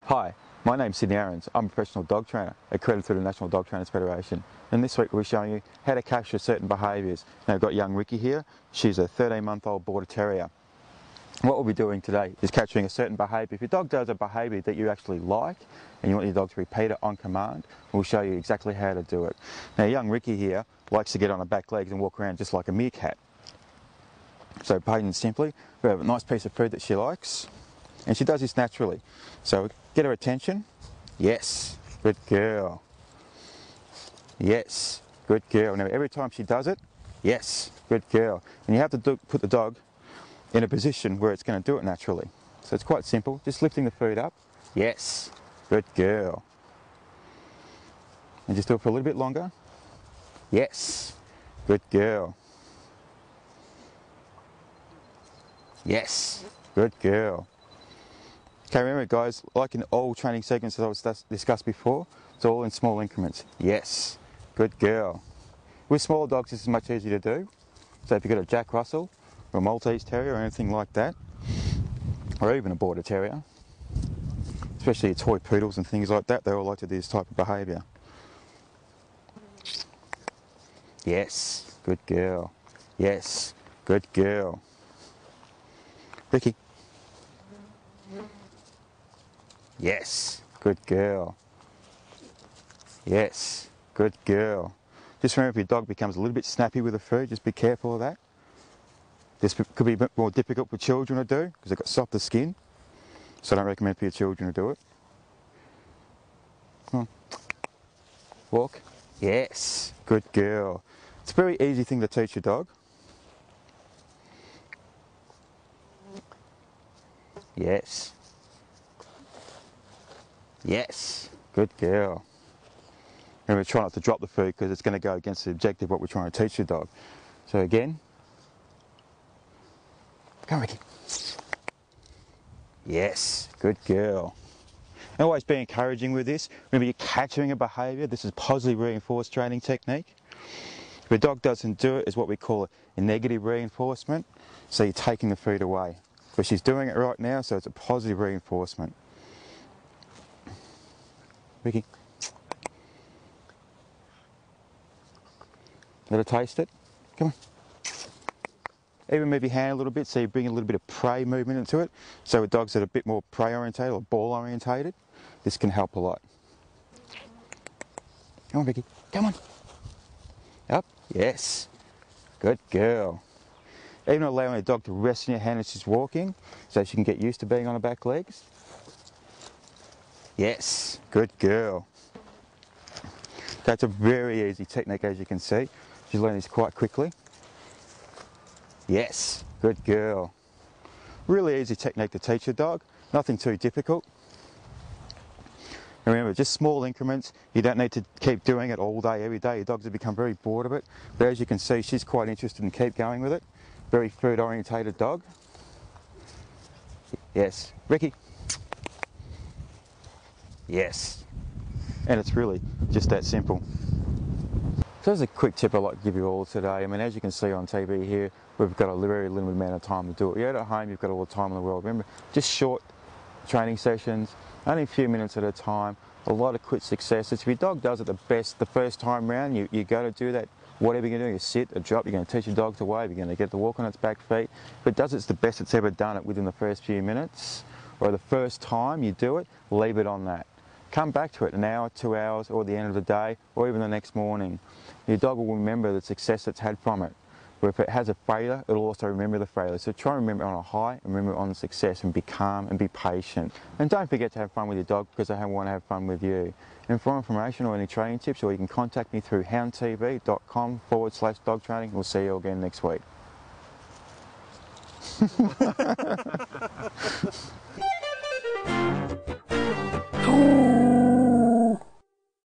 Hi, my name's Sydney Aarons. I'm a professional dog trainer, accredited to the National Dog Trainers Federation. And this week we'll be showing you how to capture certain behaviours. Now we've got young Ricky here. She's a 13-month-old Border Terrier. What we'll be doing today is capturing a certain behaviour. If your dog does a behaviour that you actually like and you want your dog to repeat it on command, we'll show you exactly how to do it. Now young Ricky here likes to get on her back legs and walk around just like a meerkat. So plain and simply, we have a nice piece of food that she likes. And she does this naturally. So get her attention. Yes, good girl. Yes, good girl. Now every time she does it, yes, good girl. And you have to put the dog in a position where it's going to do it naturally. So it's quite simple. Just lifting the food up. Yes, good girl. And just do it for a little bit longer. Yes, good girl. Yes, good girl. Okay, remember guys, like in all training segments that I was discussed before, it's all in small increments. Yes, good girl. With smaller dogs, this is much easier to do. So if you've got a Jack Russell, or a Maltese Terrier, or anything like that, or even a Border Terrier, especially your toy poodles and things like that, they all like to do this type of behaviour. Yes, good girl. Yes, good girl. Ricky. Yes, good girl. Yes, good girl. Just remember, if your dog becomes a little bit snappy with the food, just be careful of that. This could be a bit more difficult for children to do because they've got softer skin. So I don't recommend for your children to do it. Come on. Walk. Yes, good girl. It's a very easy thing to teach your dog. Yes. Yes, good girl. Remember, try not to drop the food because it's going to go against the objective of what we're trying to teach your dog. So again, go Ricky. Yes, good girl. And always be encouraging with this. Remember, you're capturing a behaviour. This is positive reinforced training technique. If a dog doesn't do it, it's what we call a negative reinforcement. So you're taking the food away. But she's doing it right now, so it's a positive reinforcement. Ricky. Let her taste it. Come on. Even move your hand a little bit so you bring a little bit of prey movement into it. So with dogs that are a bit more prey orientated or ball orientated, this can help a lot. Come on, Ricky. Come on. Up. Yes. Good girl. Even allowing a dog to rest in your hand as she's walking so she can get used to being on her back legs. Yes. Good girl. That's a very easy technique, as you can see. She's learning this quite quickly. Yes, good girl. Really easy technique to teach a dog, nothing too difficult. Remember, just small increments. You don't need to keep doing it all day, every day. Your dogs have become very bored of it. But as you can see, she's quite interested in keep going with it. Very food orientated dog. Yes, Ricky. Yes. And it's really just that simple. So there's a quick tip I'd like to give you all today. I mean, as you can see on TV here, we've got a very limited amount of time to do it. You're at home, you've got all the time in the world. Remember, just short training sessions, only a few minutes at a time, a lot of quick successes. If your dog does it the first time round, you go to do that, whatever you're going to do, you sit, a drop, you're going to teach your dog to wave, you're going to get the walk on its back feet. If it does it's the best it's ever done it within the first few minutes, or the first time you do it, leave it on that. Come back to it an hour, 2 hours, or the end of the day, or even the next morning. Your dog will remember the success it's had from it. Where if it has a failure, it'll also remember the failure. So try and remember it on a high and remember it on the success, and be calm and be patient. And don't forget to have fun with your dog because they want to have fun with you. And for information or any training tips, or you can contact me through houndtv.com/dog training. We'll see you again next week.